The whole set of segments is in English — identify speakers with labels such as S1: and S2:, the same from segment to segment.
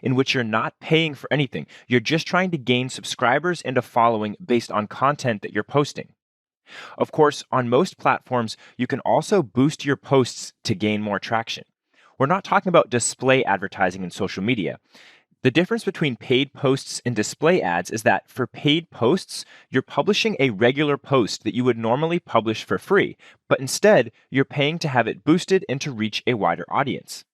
S1: in which you're not paying for anything. You're just trying to gain subscribers and a following based on content that you're posting. Of course, on most platforms, you can also boost your posts to gain more traction. We're not talking about display advertising in social media. The difference between paid posts and display ads is that for paid posts, you're publishing a regular post that you would normally publish for free, but instead, you're paying to have it boosted and to reach a wider audience.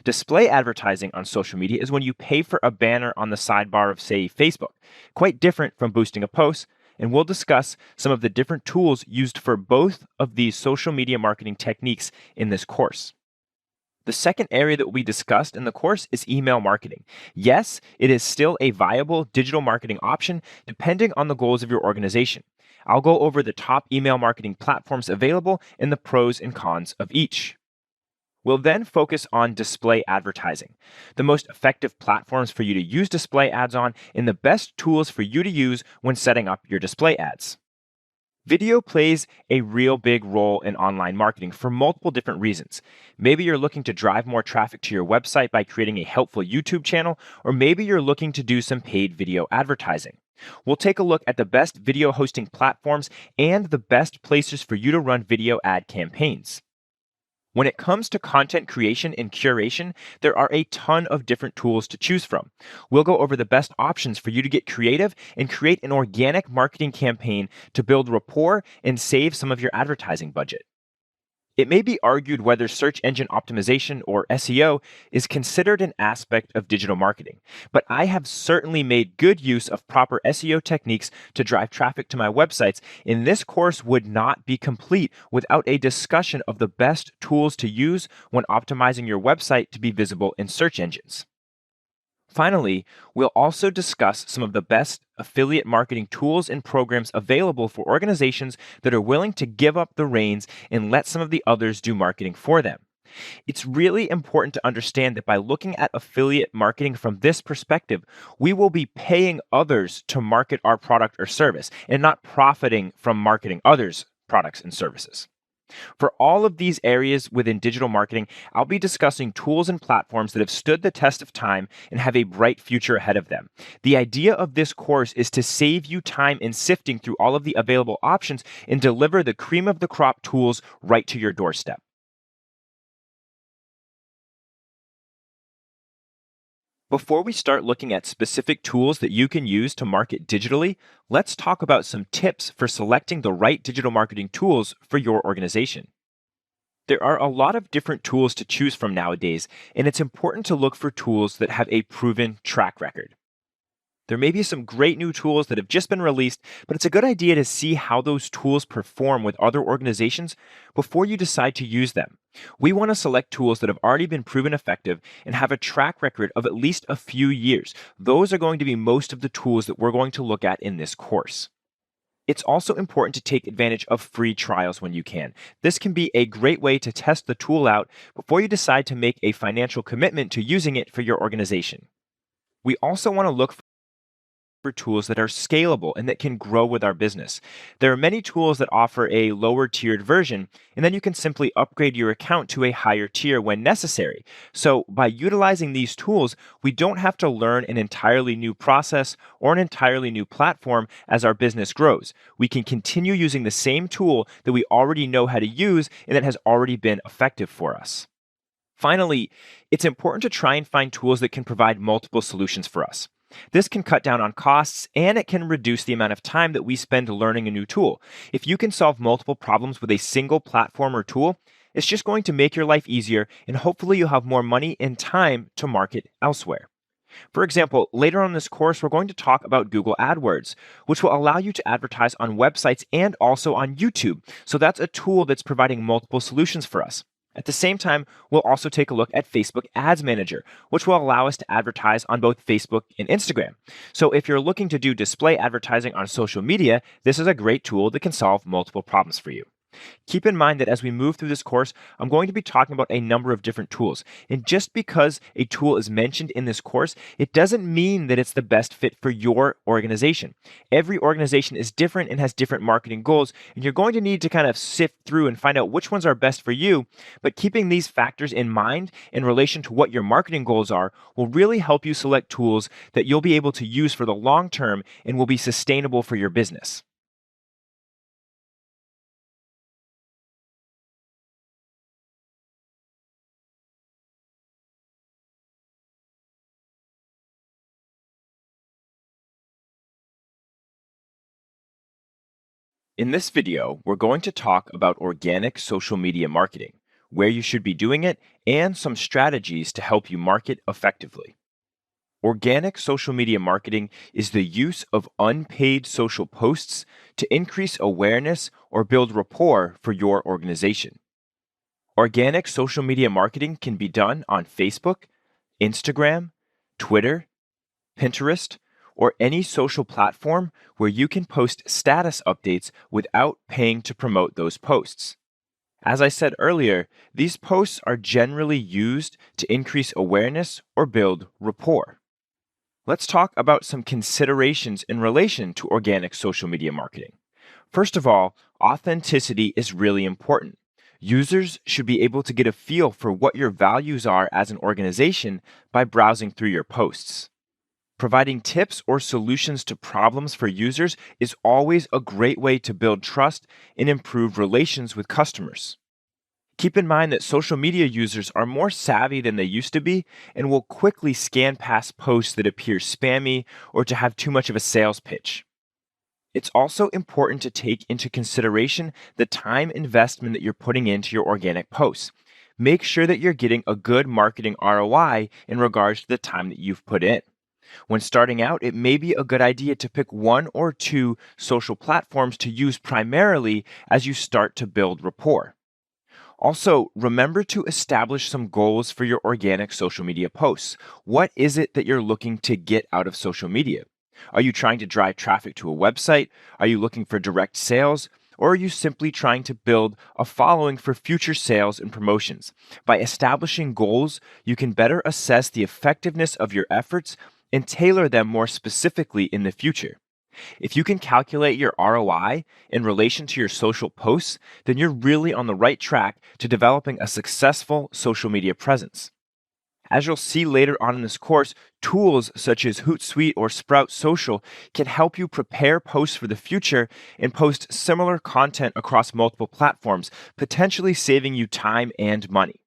S1: Display advertising on social media is when you pay for a banner on the sidebar of, say, Facebook, quite different from boosting a post, and we'll discuss some of the different tools used for both of these social media marketing techniques in this course. The second area that will be discussed in the course is email marketing. Yes, it is still a viable digital marketing option depending on the goals of your organization. I'll go over the top email marketing platforms available and the pros and cons of each. We'll then focus on display advertising, the most effective platforms for you to use display ads on, and the best tools for you to use when setting up your display ads. Video plays a real big role in online marketing for multiple different reasons. Maybe you're looking to drive more traffic to your website by creating a helpful YouTube channel, or maybe you're looking to do some paid video advertising. We'll take a look at the best video hosting platforms and the best places for you to run video ad campaigns. When it comes to content creation and curation, there are a ton of different tools to choose from. We'll go over the best options for you to get creative and create an organic marketing campaign to build rapport and save some of your advertising budget. It may be argued whether search engine optimization, or SEO, is considered an aspect of digital marketing, but I have certainly made good use of proper SEO techniques to drive traffic to my websites, and this course would not be complete without a discussion of the best tools to use when optimizing your website to be visible in search engines. Finally, we'll also discuss some of the best affiliate marketing tools and programs available for organizations that are willing to give up the reins and let some of the others do marketing for them. It's really important to understand that by looking at affiliate marketing from this perspective, we will be paying others to market our product or service and not profiting from marketing others' products and services. For all of these areas within digital marketing, I'll be discussing tools and platforms that have stood the test of time and have a bright future ahead of them. The idea of this course is to save you time in sifting through all of the available options and deliver the cream of the crop tools right to your doorstep. Before we start looking at specific tools that you can use to market digitally, let's talk about some tips for selecting the right digital marketing tools for your organization. There are a lot of different tools to choose from nowadays, and it's important to look for tools that have a proven track record. There may be some great new tools that have just been released, but it's a good idea to see how those tools perform with other organizations before you decide to use them. We want to select tools that have already been proven effective and have a track record of at least a few years. Those are going to be most of the tools that we're going to look at in this course. It's also important to take advantage of free trials when you can. This can be a great way to test the tool out before you decide to make a financial commitment to using it for your organization. We also want to look for tools that are scalable and that can grow with our business. There are many tools that offer a lower tiered version, and then you can simply upgrade your account to a higher tier when necessary. So by utilizing these tools, we don't have to learn an entirely new process or an entirely new platform as our business grows. We can continue using the same tool that we already know how to use and that has already been effective for us. Finally, it's important to try and find tools that can provide multiple solutions for us. This can cut down on costs, and it can reduce the amount of time that we spend learning a new tool. If you can solve multiple problems with a single platform or tool, it's just going to make your life easier, and hopefully you'll have more money and time to market elsewhere. For example, later on in this course, we're going to talk about Google AdWords, which will allow you to advertise on websites and also on YouTube. So that's a tool that's providing multiple solutions for us. At the same time, we'll also take a look at Facebook Ads Manager, which will allow us to advertise on both Facebook and Instagram. So if you're looking to do display advertising on social media, this is a great tool that can solve multiple problems for you. Keep in mind that as we move through this course, I'm going to be talking about a number of different tools. And just because a tool is mentioned in this course, it doesn't mean that it's the best fit for your organization. Every organization is different and has different marketing goals, and you're going to need to kind of sift through and find out which ones are best for you. But keeping these factors in mind in relation to what your marketing goals are will really help you select tools that you'll be able to use for the long term and will be sustainable for your business. In this video, we're going to talk about organic social media marketing, where you should be doing it, and some strategies to help you market effectively. Organic social media marketing is the use of unpaid social posts to increase awareness or build rapport for your organization. Organic social media marketing can be done on Facebook, Instagram, Twitter, Pinterest, or any social platform where you can post status updates without paying to promote those posts. As I said earlier, these posts are generally used to increase awareness or build rapport. Let's talk about some considerations in relation to organic social media marketing. First of all, authenticity is really important. Users should be able to get a feel for what your values are as an organization by browsing through your posts. Providing tips or solutions to problems for users is always a great way to build trust and improve relations with customers. Keep in mind that social media users are more savvy than they used to be and will quickly scan past posts that appear spammy or to have too much of a sales pitch. It's also important to take into consideration the time investment that you're putting into your organic posts. Make sure that you're getting a good marketing ROI in regards to the time that you've put in. When starting out, it may be a good idea to pick one or two social platforms to use primarily as you start to build rapport. Also, remember to establish some goals for your organic social media posts. What is it that you're looking to get out of social media? Are you trying to drive traffic to a website? Are you looking for direct sales? Or are you simply trying to build a following for future sales and promotions? By establishing goals, you can better assess the effectiveness of your efforts and tailor them more specifically in the future. If you can calculate your ROI in relation to your social posts, then you're really on the right track to developing a successful social media presence. As you'll see later on in this course, tools such as Hootsuite or Sprout Social can help you prepare posts for the future and post similar content across multiple platforms, potentially saving you time and money.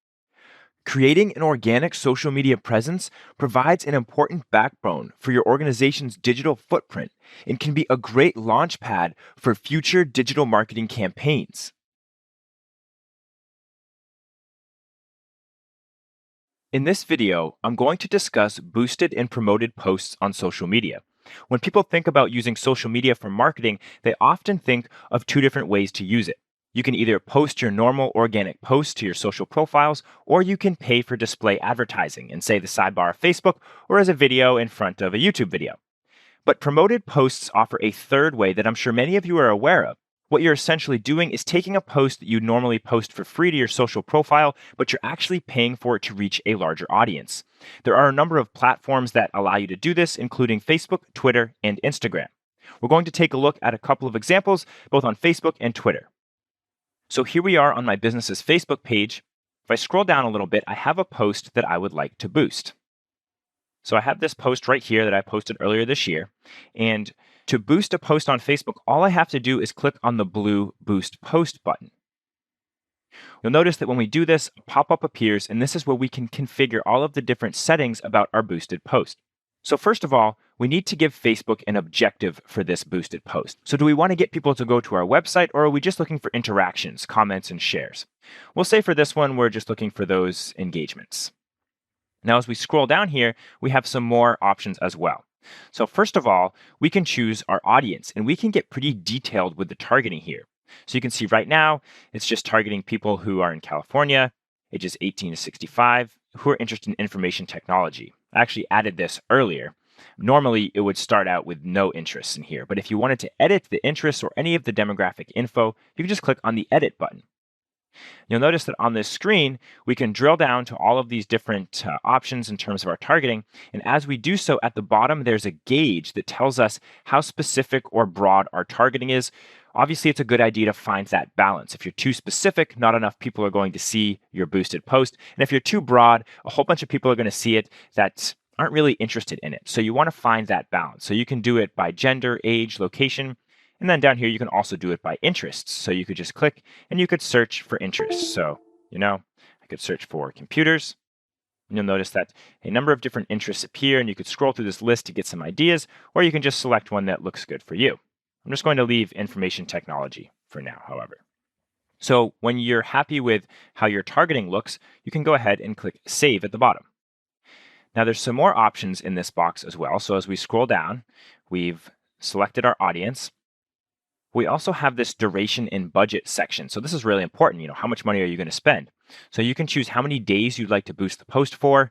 S1: Creating an organic social media presence provides an important backbone for your organization's digital footprint and can be a great launchpad for future digital marketing campaigns. In this video, I'm going to discuss boosted and promoted posts on social media. When people think about using social media for marketing, they often think of two different ways to use it. You can either post your normal organic posts to your social profiles, or you can pay for display advertising in, say, the sidebar of Facebook or as a video in front of a YouTube video. But promoted posts offer a third way that I'm sure many of you are aware of. What you're essentially doing is taking a post that you normally post for free to your social profile, but you're actually paying for it to reach a larger audience. There are a number of platforms that allow you to do this, including Facebook, Twitter, and Instagram. We're going to take a look at a couple of examples, both on Facebook and Twitter. So here we are on my business's Facebook page. If I scroll down a little bit, I have a post that I would like to boost. So I have this post right here that I posted earlier this year. And to boost a post on Facebook, all I have to do is click on the blue Boost Post button. You'll notice that when we do this, a pop-up appears, and this is where we can configure all of the different settings about our boosted post. So first of all, we need to give Facebook an objective for this boosted post. So do we want to get people to go to our website, or are we just looking for interactions, comments, and shares? We'll say for this one, we're just looking for those engagements. Now, as we scroll down here, we have some more options as well. So first of all, we can choose our audience, and we can get pretty detailed with the targeting here. So you can see right now, it's just targeting people who are in California, ages 18 to 65, who are interested in information technology. I actually added this earlier. Normally, it would start out with no interests in here, but if you wanted to edit the interests or any of the demographic info, you can just click on the Edit button. You'll notice that on this screen, we can drill down to all of these different options in terms of our targeting. And as we do so, at the bottom, there's a gauge that tells us how specific or broad our targeting is. Obviously, it's a good idea to find that balance. If you're too specific, not enough people are going to see your boosted post. And if you're too broad, a whole bunch of people are going to see it that aren't really interested in it. So you want to find that balance. So you can do it by gender, age, location. And then down here, you can also do it by interests. So you could just click and you could search for interests. So, I could search for computers. And you'll notice that a number of different interests appear, and you could scroll through this list to get some ideas, or you can just select one that looks good for you. I'm just going to leave information technology for now, however. So when you're happy with how your targeting looks, you can go ahead and click Save at the bottom. Now there's some more options in this box as well. So as we scroll down, we've selected our audience. We also have this duration and budget section. So this is really important. How much money are you going to spend? So you can choose how many days you'd like to boost the post for,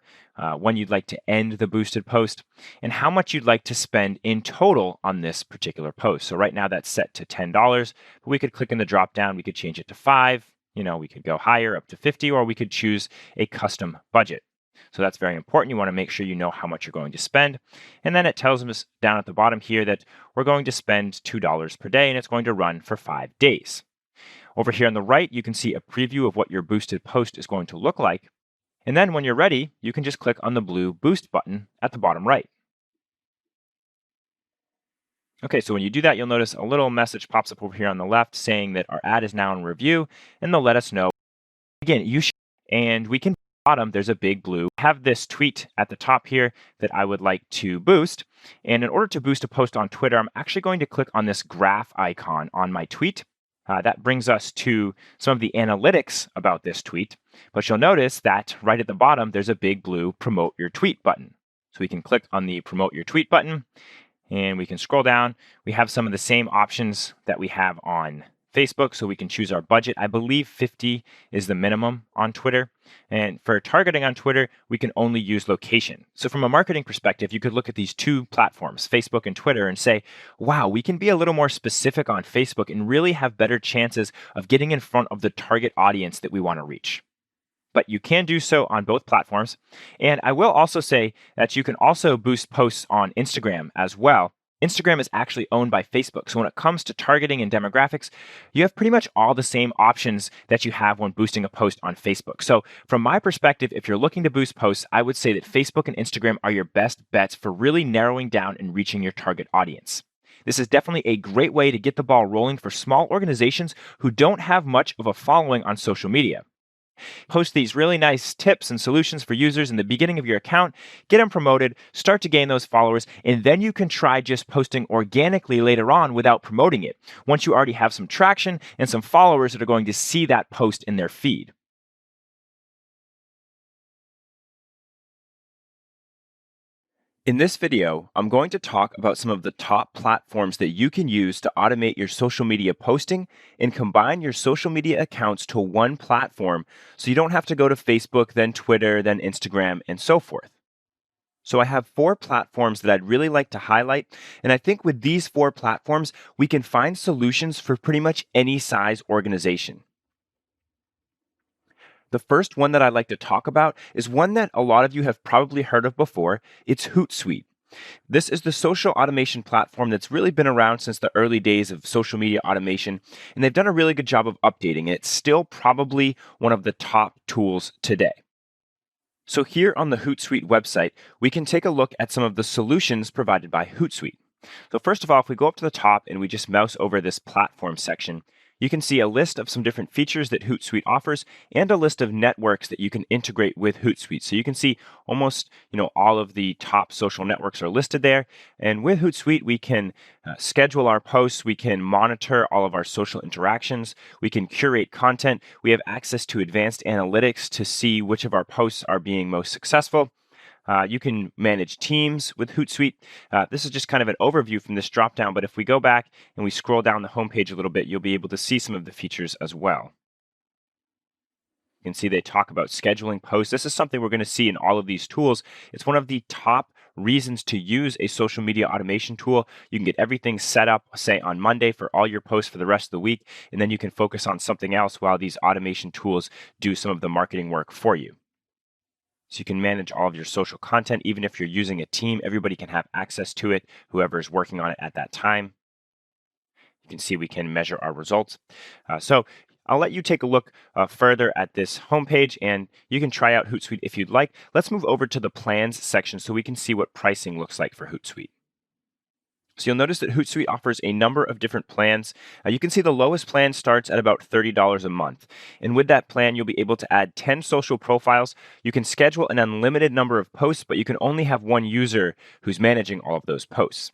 S1: when you'd like to end the boosted post, and how much you'd like to spend in total on this particular post. So right now that's set to $10, but we could click in the drop down. We could change it to $5. We could go higher up to $50, or we could choose a custom budget. So that's very important. You want to make sure you know how much you're going to spend. And then it tells us down at the bottom here that we're going to spend $2 per day, and it's going to run for 5 days. Over here on the right, you can see a preview of what your boosted post is going to look like. And then when you're ready, you can just click on the blue Boost button at the bottom right. Okay, so when you do that, you'll notice a little message pops up over here on the left saying that our ad is now in review, and they'll let us know. Again, and we can bottom, there's a big blue. I have this tweet at the top here that I would like to boost. And in order to boost a post on Twitter, I'm actually going to click on this graph icon on my tweet. That brings us to some of the analytics about this tweet. But you'll notice that right at the bottom, there's a big blue Promote Your Tweet button. So we can click on the Promote Your Tweet button, and we can scroll down. We have some of the same options that we have on Facebook, so we can choose our budget. I believe 50 is the minimum on Twitter. And for targeting on Twitter, we can only use location. So from a marketing perspective, you could look at these two platforms, Facebook and Twitter, and say, wow, we can be a little more specific on Facebook and really have better chances of getting in front of the target audience that we want to reach. But you can do so on both platforms. And I will also say that you can also boost posts on Instagram as well. Instagram is actually owned by Facebook. So when it comes to targeting and demographics, you have pretty much all the same options that you have when boosting a post on Facebook. So from my perspective, if you're looking to boost posts, I would say that Facebook and Instagram are your best bets for really narrowing down and reaching your target audience. This is definitely a great way to get the ball rolling for small organizations who don't have much of a following on social media. Post these really nice tips and solutions for users in the beginning of your account, get them promoted, start to gain those followers, and then you can try just posting organically later on without promoting it, once you already have some traction and some followers that are going to see that post in their feed. In this video, I'm going to talk about some of the top platforms that you can use to automate your social media posting and combine your social media accounts to one platform so you don't have to go to Facebook, then Twitter, then Instagram, and so forth. So I have 4 platforms that I'd really like to highlight, and I think with these 4 platforms, we can find solutions for pretty much any size organization. The first one that I'd like to talk about is one that a lot of you have probably heard of before. It's Hootsuite. This is the social automation platform that's really been around since the early days of social media automation, and they've done a really good job of updating it. It's still probably one of the top tools today. So here on the Hootsuite website, we can take a look at some of the solutions provided by Hootsuite. So first of all, if we go up to the top and we just mouse over this platform section, you can see a list of some different features that Hootsuite offers and a list of networks that you can integrate with Hootsuite. So you can see almost, all of the top social networks are listed there. And with Hootsuite, we can schedule our posts. We can monitor all of our social interactions. We can curate content. We have access to advanced analytics to see which of our posts are being most successful. You can manage teams with Hootsuite. This is just kind of an overview from this dropdown, but if we go back and we scroll down the homepage a little bit, you'll be able to see some of the features as well. You can see they talk about scheduling posts. This is something we're going to see in all of these tools. It's one of the top reasons to use a social media automation tool, you can get everything set up, say on Monday, for all your posts for the rest of the week, and then you can focus on something else while these automation tools do some of the marketing work for you. So you can manage all of your social content. Even if you're using a team, everybody can have access to it, whoever is working on it at that time. You can see we can measure our results. So I'll let you take a look further at this homepage, and you can try out Hootsuite if you'd like. Let's move over to the plans section so we can see what pricing looks like for Hootsuite. So you'll notice that Hootsuite offers a number of different plans. You can see the lowest plan starts at about $30 a month. And with that plan, you'll be able to add 10 social profiles. You can schedule an unlimited number of posts, but you can only have one user who's managing all of those posts.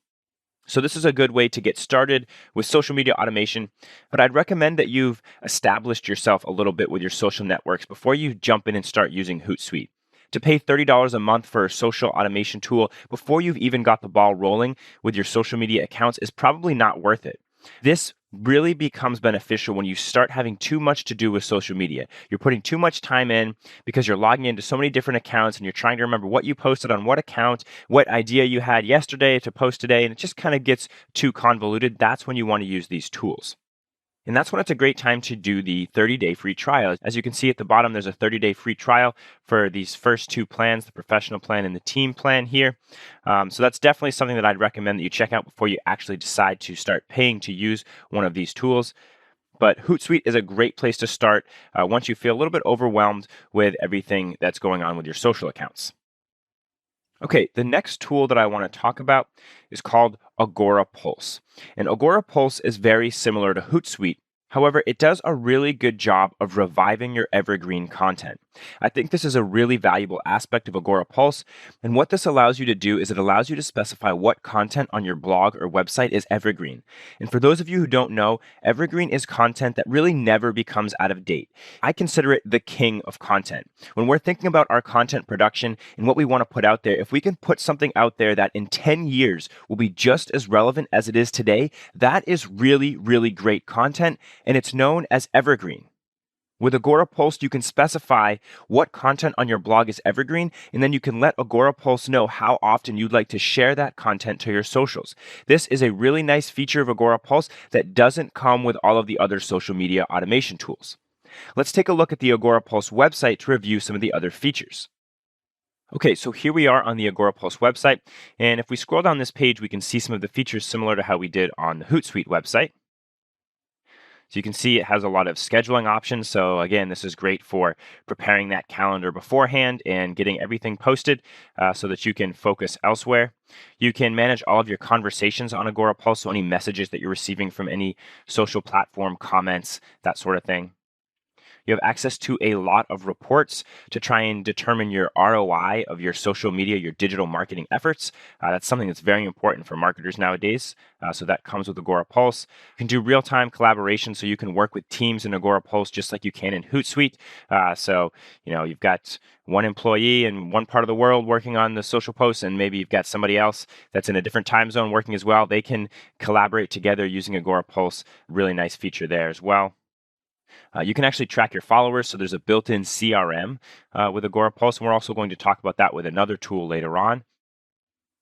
S1: So this is a good way to get started with social media automation, but I'd recommend that you've established yourself a little bit with your social networks before you jump in and start using Hootsuite. To pay $30 a month for a social automation tool before you've even got the ball rolling with your social media accounts is probably not worth it. This really becomes beneficial when you start having too much to do with social media. You're putting too much time in because you're logging into so many different accounts and you're trying to remember what you posted on what account, what idea you had yesterday to post today, and it just kind of gets too convoluted. That's when you want to use these tools. And that's when it's a great time to do the 30-day free trial. As you can see at the bottom, there's a 30-day free trial for these first two plans, the professional plan and the team plan here. So that's definitely something that I'd recommend that you check out before you actually decide to start paying to use one of these tools. But Hootsuite is a great place to start once you feel a little bit overwhelmed with everything that's going on with your social accounts. Okay, the next tool that I want to talk about is called Agorapulse. And Agorapulse is very similar to Hootsuite. However, it does a really good job of reviving your evergreen content. I think this is a really valuable aspect of Agorapulse, and what this allows you to do is it allows you to specify what content on your blog or website is evergreen. And for those of you who don't know, evergreen is content that really never becomes out of date. I consider it the king of content. When we're thinking about our content production and what we want to put out there, if we can put something out there that in 10 years will be just as relevant as it is today, that is really, really great content, and it's known as evergreen. With Agorapulse, you can specify what content on your blog is evergreen, and then you can let Agorapulse know how often you'd like to share that content to your socials. This is a really nice feature of Agorapulse that doesn't come with all of the other social media automation tools. Let's take a look at the Agorapulse website to review some of the other features. Okay, so here we are on the Agorapulse website, and if we scroll down this page, we can see some of the features similar to how we did on the Hootsuite website. So you can see it has a lot of scheduling options. So again, this is great for preparing that calendar beforehand and getting everything posted so that you can focus elsewhere. You can manage all of your conversations on Agorapulse, so any messages that you're receiving from any social platform, comments, that sort of thing. You have access to a lot of reports to try and determine your ROI of your social media, your digital marketing efforts. That's something that's very important for marketers nowadays. So that comes with Agorapulse. You can do real-time collaboration, so you can work with teams in Agorapulse just like you can in Hootsuite. So you've got one employee in one part of the world working on the social posts, and maybe you've got somebody else that's in a different time zone working as well. They can collaborate together using Agorapulse. Really nice feature there as well. You can actually track your followers, so there's a built-in CRM with Agorapulse, and we're also going to talk about that with another tool later on.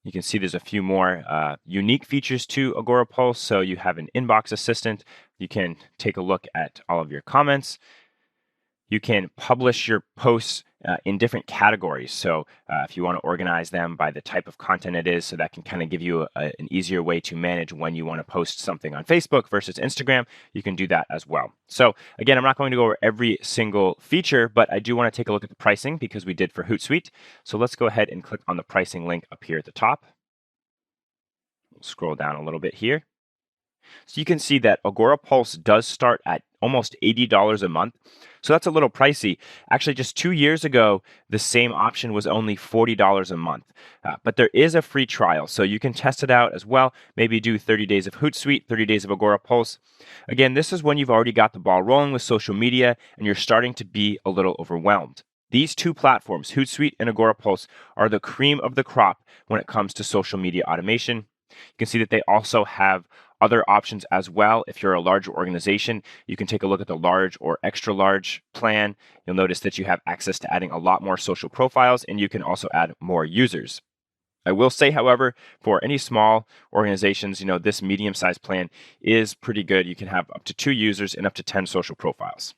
S1: You can see there's a few more unique features to Agorapulse. So you have an inbox assistant. You can take a look at all of your comments. You can publish your posts in different categories. So if you want to organize them by the type of content it is, so that can kind of give you an easier way to manage when you want to post something on Facebook versus Instagram, you can do that as well. So again, I'm not going to go over every single feature, but I do want to take a look at the pricing because we did for Hootsuite. So let's go ahead and click on the pricing link up here at the top. We'll scroll down a little bit here. So you can see that Agorapulse does start at almost $80 a month. So that's a little pricey. Actually, just 2 years ago, the same option was only $40 a month. But there is a free trial, so you can test it out as well. Maybe do 30 days of Hootsuite, 30 days of Agorapulse. Again, this is when you've already got the ball rolling with social media and you're starting to be a little overwhelmed. These two platforms, Hootsuite and Agorapulse, are the cream of the crop when it comes to social media automation. You can see that they also have other options as well. If you're a larger organization, you can take a look at the large or extra large plan. You'll notice that you have access to adding a lot more social profiles, and you can also add more users. I will say, however, for any small organizations, this medium-sized plan is pretty good. You can have up to 2 users and up to 10 social profiles.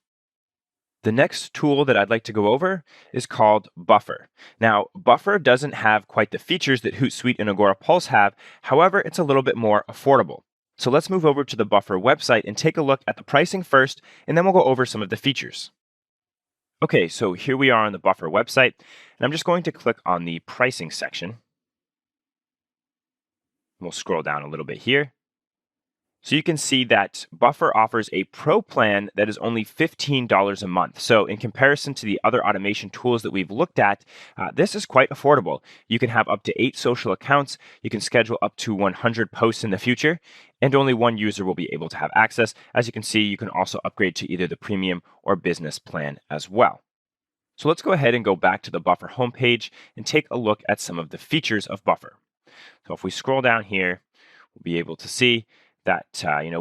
S1: The next tool that I'd like to go over is called Buffer. Now, Buffer doesn't have quite the features that Hootsuite and Agorapulse have. However, it's a little bit more affordable. So let's move over to the Buffer website and take a look at the pricing first, and then we'll go over some of the features. Okay, so here we are on the Buffer website, and I'm just going to click on the pricing section. We'll scroll down a little bit here. So you can see that Buffer offers a pro plan that is only $15 a month. So in comparison to the other automation tools that we've looked at, this is quite affordable. You can have up to 8 social accounts. You can schedule up to 100 posts in the future, and only one user will be able to have access. As you can see, you can also upgrade to either the premium or business plan as well. So let's go ahead and go back to the Buffer homepage and take a look at some of the features of Buffer. So if we scroll down here, we'll be able to see that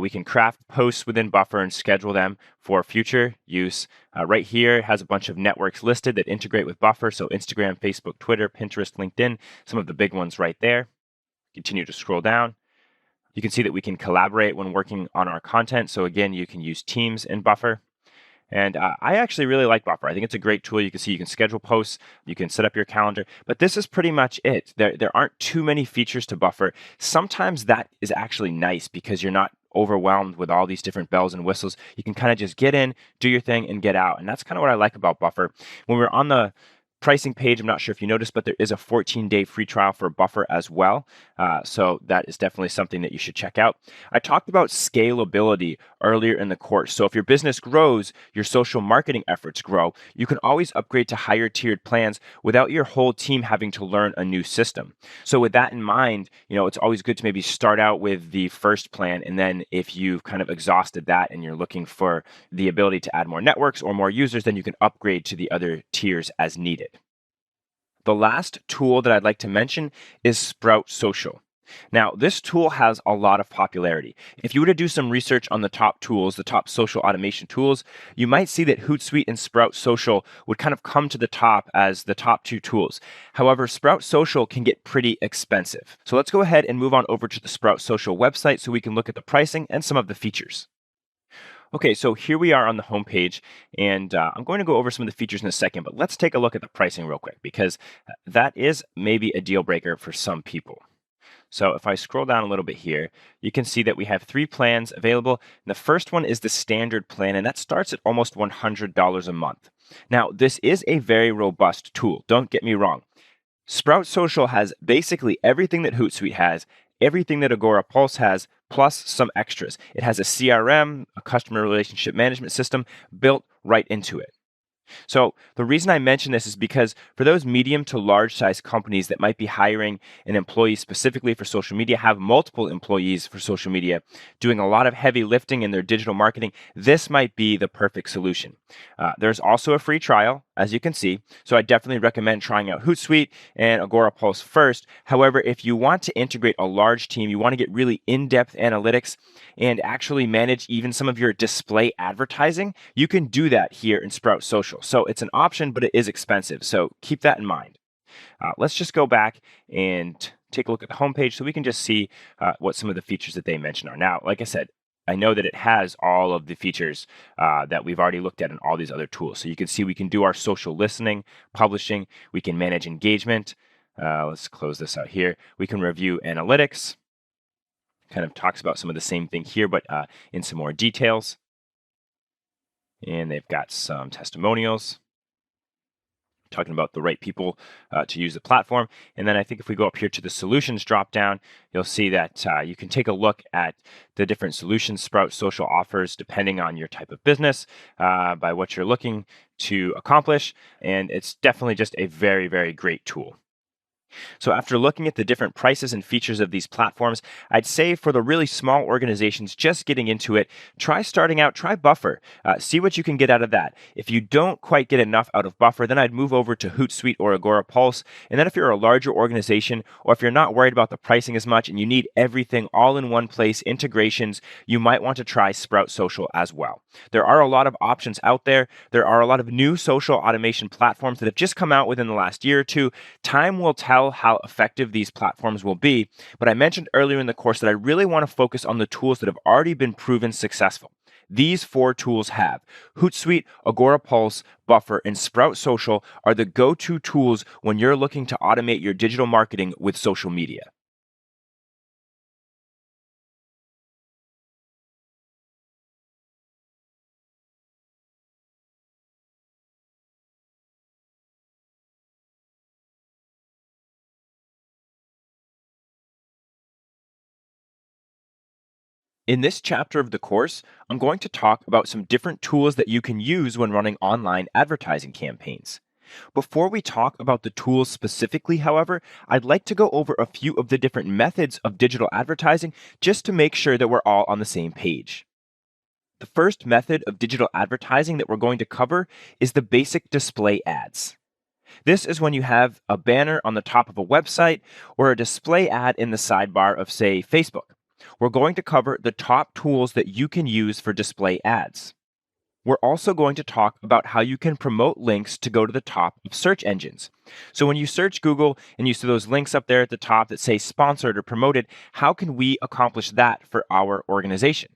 S1: we can craft posts within Buffer and schedule them for future use. Right here, it has a bunch of networks listed that integrate with Buffer. So Instagram, Facebook, Twitter, Pinterest, LinkedIn, some of the big ones right there. Continue to scroll down. You can see that we can collaborate when working on our content. So again, you can use Teams in Buffer. And I actually really like Buffer. I think it's a great tool. You can see you can schedule posts, you can set up your calendar, but this is pretty much it. There aren't too many features to Buffer. Sometimes that is actually nice because you're not overwhelmed with all these different bells and whistles. You can kind of just get in, do your thing, and get out. And that's kind of what I like about Buffer. When we're on the pricing page, I'm not sure if you noticed, but there is a 14-day free trial for Buffer as well. So that is definitely something that you should check out. I talked about scalability earlier in the course. So if your business grows, your social marketing efforts grow, you can always upgrade to higher tiered plans without your whole team having to learn a new system. So with that in mind, it's always good to maybe start out with the first plan. And then if you've kind of exhausted that and you're looking for the ability to add more networks or more users, then you can upgrade to the other tiers as needed. The last tool that I'd like to mention is Sprout Social. Now, this tool has a lot of popularity. If you were to do some research on the top tools, the top social automation tools, you might see that Hootsuite and Sprout Social would kind of come to the top as the top 2 tools. However, Sprout Social can get pretty expensive. So let's go ahead and move on over to the Sprout Social website so we can look at the pricing and some of the features. Okay, so here we are on the homepage, and I'm going to go over some of the features in a second, but let's take a look at the pricing real quick because that is maybe a deal breaker for some people. So if I scroll down a little bit here, you can see that we have 3 plans available. And the first one is the standard plan, and that starts at almost $100 a month. Now, this is a very robust tool. Don't get me wrong. Sprout Social has basically everything that Hootsuite has, everything that Agorapulse has, plus some extras. It has a CRM, a customer relationship management system built right into it. So the reason I mention this is because for those medium to large size companies that might be hiring an employee specifically for social media, have multiple employees for social media, doing a lot of heavy lifting in their digital marketing, this might be the perfect solution. There's also a free trial, as you can see. So I definitely recommend trying out Hootsuite and Agorapulse first. However, if you want to integrate a large team, you want to get really in-depth analytics and actually manage even some of your display advertising, you can do that here in Sprout Social. So it's an option, but it is expensive. So keep that in mind. Let's just go back and take a look at the homepage so we can just see what some of the features that they mention are. Now, like I said, I know that it has all of the features that we've already looked at in all these other tools. So you can see we can do our social listening, publishing, we can manage engagement. Let's close this out here. We can review analytics. Kind of talks about some of the same thing here, but in some more details. And they've got some testimonials talking about the right people to use the platform. And then I think if we go up here to the solutions drop down, you'll see that you can take a look at the different solutions Sprout Social offers depending on your type of business, by what you're looking to accomplish. And it's definitely just a very, very great tool. So after looking at the different prices and features of these platforms, I'd say for the really small organizations just getting into it, try Buffer. See what you can get out of that. If you don't quite get enough out of Buffer, then I'd move over to Hootsuite or Agorapulse. And then if you're a larger organization, or if you're not worried about the pricing as much and you need everything all in one place, integrations, you might want to try Sprout Social as well. There are a lot of options out there. There are a lot of new social automation platforms that have just come out within the last year or two. Time will tell tell how effective these platforms will be, but I mentioned earlier in the course that I really want to focus on the tools that have already been proven successful. These 4 tools have Hootsuite, Agorapulse, Buffer, and Sprout Social are the go-to tools when you're looking to automate your digital marketing with social media. In this chapter of the course, I'm going to talk about some different tools that you can use when running online advertising campaigns. Before we talk about the tools specifically, however, I'd like to go over a few of the different methods of digital advertising just to make sure that we're all on the same page. The first method of digital advertising that we're going to cover is the basic display ads. This is when you have a banner on the top of a website or a display ad in the sidebar of, say, Facebook. We're going to cover the top tools that you can use for display ads. We're also going to talk about how you can promote links to go to the top of search engines. So when you search Google and you see those links up there at the top that say sponsored or promoted, how can we accomplish that for our organization?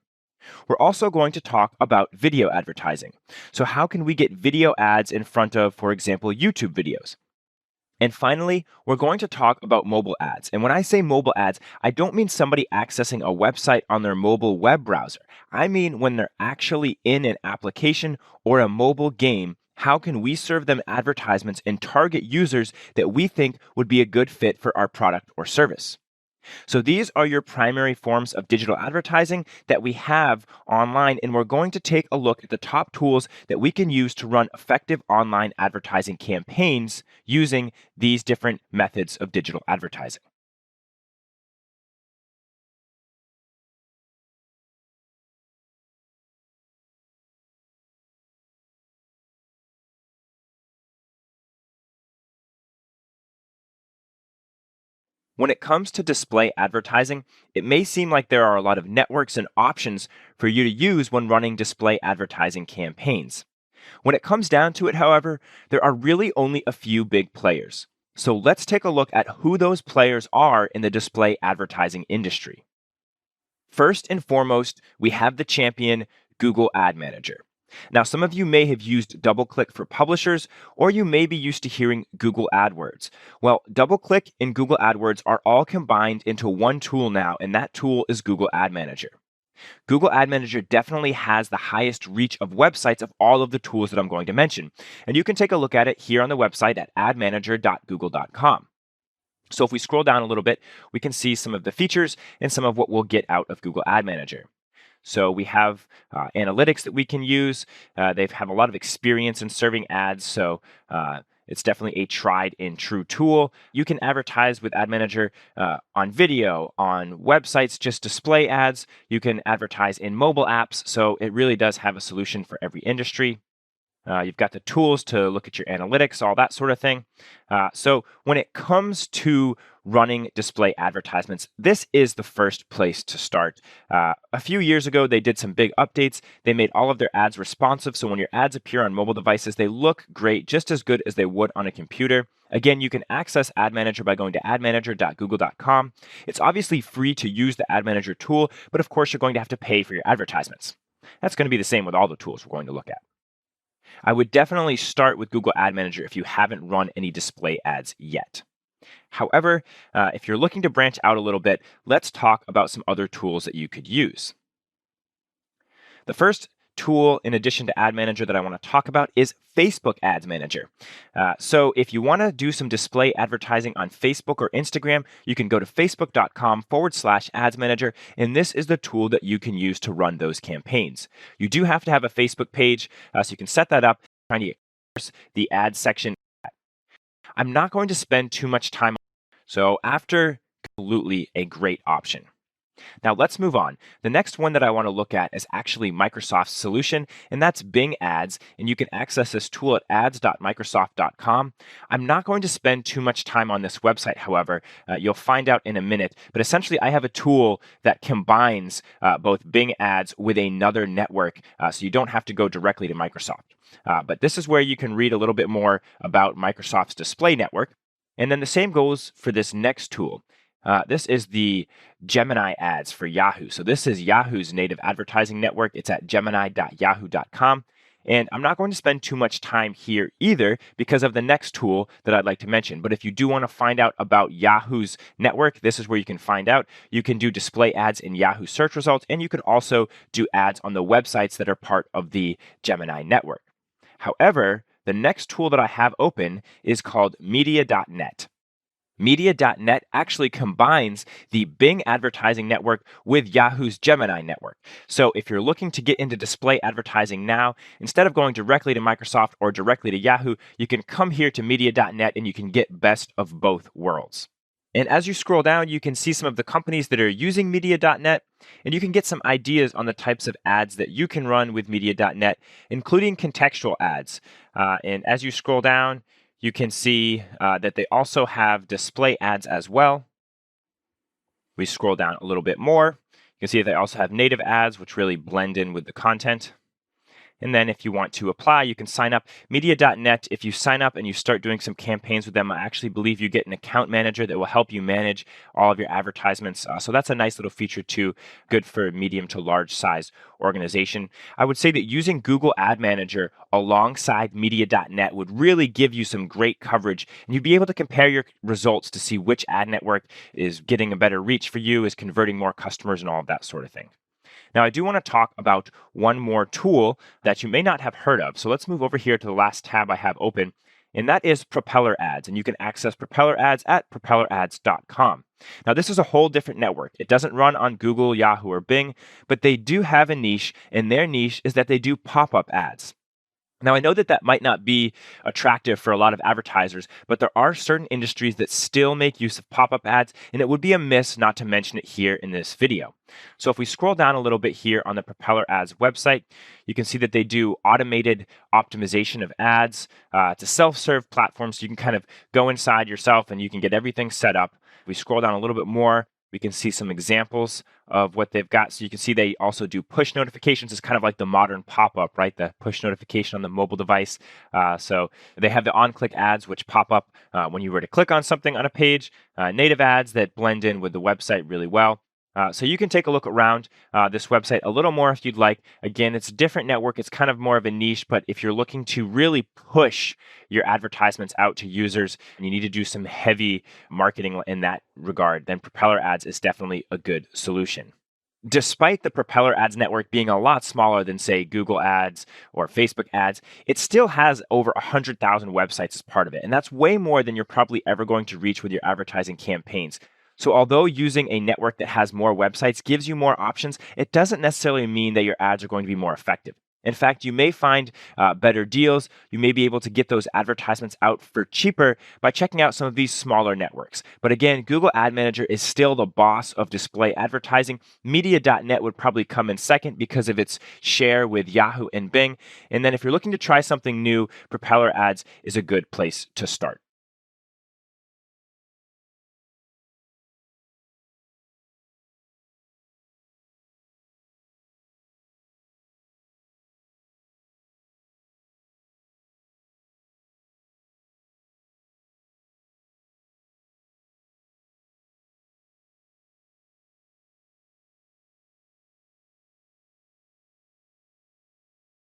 S1: We're also going to talk about video advertising. So how can we get video ads in front of, for example, YouTube videos? And finally, we're going to talk about mobile ads. And when I say mobile ads, I don't mean somebody accessing a website on their mobile web browser. I mean when they're actually in an application or a mobile game, how can we serve them advertisements and target users that we think would be a good fit for our product or service? So these are your primary forms of digital advertising that we have online, and we're going to take a look at the top tools that we can use to run effective online advertising campaigns using these different methods of digital advertising. When it comes to display advertising, it may seem like there are a lot of networks and options for you to use when running display advertising campaigns. When it comes down to it, however, there are really only a few big players. So let's take a look at who those players are in the display advertising industry. First and foremost, we have the champion Google Ad Manager. Now, some of you may have used DoubleClick for publishers, or you may be used to hearing Google AdWords. Well, DoubleClick and Google AdWords are all combined into one tool now, and that tool is Google Ad Manager. Google Ad Manager definitely has the highest reach of websites of all of the tools that I'm going to mention. And you can take a look at it here on the website at admanager.google.com. So if we scroll down a little bit, we can see some of the features and some of what we'll get out of Google Ad Manager. So we have analytics that we can use. They have a lot of experience in serving ads, so it's definitely a tried and true tool. You can advertise with Ad Manager on video, on websites, just display ads. You can advertise in mobile apps, so it really does have a solution for every industry. You've got the tools to look at your analytics, all that sort of thing. So when it comes to running display advertisements, this is the first place to start. A few years ago, they did some big updates. They made all of their ads responsive. So when your ads appear on mobile devices, they look great, just as good as they would on a computer. Again, you can access Ad Manager by going to admanager.google.com. It's obviously free to use the Ad Manager tool, but of course, you're going to have to pay for your advertisements. That's going to be the same with all the tools we're going to look at. I would definitely start with Google Ad Manager if you haven't run any display ads yet. However, if you're looking to branch out a little bit, let's talk about some other tools that you could use. The first tool, in addition to Ad Manager, that I want to talk about is Facebook Ads Manager. So if you want to do some display advertising on Facebook or Instagram, you can go to facebook.com/ads manager, and this is the tool that you can use to run those campaigns. You do have to have a Facebook page, so you can set that up, trying to get the ad section. I'm not going to spend too much time on it. So after, absolutely a great option. Now let's move on. The next one that I want to look at is actually Microsoft's solution, and that's Bing Ads. And you can access this tool at ads.microsoft.com. I'm not going to spend too much time on this website, however. You'll find out in a minute. But essentially, I have a tool that combines both Bing Ads with another network, so you don't have to go directly to Microsoft. But this is where you can read a little bit more about Microsoft's display network. And then the same goes for this next tool. This is the Gemini ads for Yahoo. So this is Yahoo's native advertising network. It's at gemini.yahoo.com. And I'm not going to spend too much time here either because of the next tool that I'd like to mention. But if you do want to find out about Yahoo's network, this is where you can find out. You can do display ads in Yahoo search results, and you can also do ads on the websites that are part of the Gemini network. However, the next tool that I have open is called media.net. Media.net actually combines the Bing advertising network with Yahoo's Gemini network. So if you're looking to get into display advertising now, instead of going directly to Microsoft or directly to Yahoo, you can come here to media.net and you can get best of both worlds. And as you scroll down, you can see some of the companies that are using media.net, and you can get some ideas on the types of ads that you can run with media.net, including contextual ads. And as you scroll down, you can see that they also have display ads as well. We scroll down a little bit more. You can see that they also have native ads, which really blend in with the content. And then if you want to apply, you can sign up. Media.net, if you sign up and you start doing some campaigns with them, I actually believe you get an account manager that will help you manage all of your advertisements. So that's a nice little feature too, good for medium to large size organization. I would say that using Google Ad Manager alongside Media.net would really give you some great coverage, and you'd be able to compare your results to see which ad network is getting a better reach for you, is converting more customers, and all of that sort of thing. Now, I do want to talk about one more tool that you may not have heard of. So let's move over here to the last tab I have open, and that is Propeller Ads. And you can access Propeller Ads at propellerads.com. Now, this is a whole different network. It doesn't run on Google, Yahoo, or Bing, but they do have a niche, and their niche is that they do pop-up ads. Now, I know that that might not be attractive for a lot of advertisers, but there are certain industries that still make use of pop-up ads, and it would be amiss not to mention it here in this video. So if we scroll down a little bit here on the Propeller Ads website, you can see that they do automated optimization of ads. It's a self-serve platform, so you can kind of go inside yourself and you can get everything set up. If we scroll down a little bit more, we can see some examples of what they've got. So you can see they also do push notifications. It's kind of like the modern pop-up, right? The push notification on the mobile device. So they have the on-click ads, which pop up when you were to click on something on a page, native ads that blend in with the website really well. So you can take a look around this website a little more if you'd like. Again, it's a different network. It's kind of more of a niche, but if you're looking to really push your advertisements out to users and you need to do some heavy marketing in that regard, then Propeller Ads is definitely a good solution. Despite the Propeller Ads network being a lot smaller than, say, Google Ads or Facebook Ads, it still has over 100,000 websites as part of it. And that's way more than you're probably ever going to reach with your advertising campaigns. So although using a network that has more websites gives you more options, it doesn't necessarily mean that your ads are going to be more effective. In fact, you may find better deals. You may be able to get those advertisements out for cheaper by checking out some of these smaller networks. But again, Google Ad Manager is still the boss of display advertising. Media.net would probably come in second because of its share with Yahoo and Bing. And then if you're looking to try something new, Propeller Ads is a good place to start.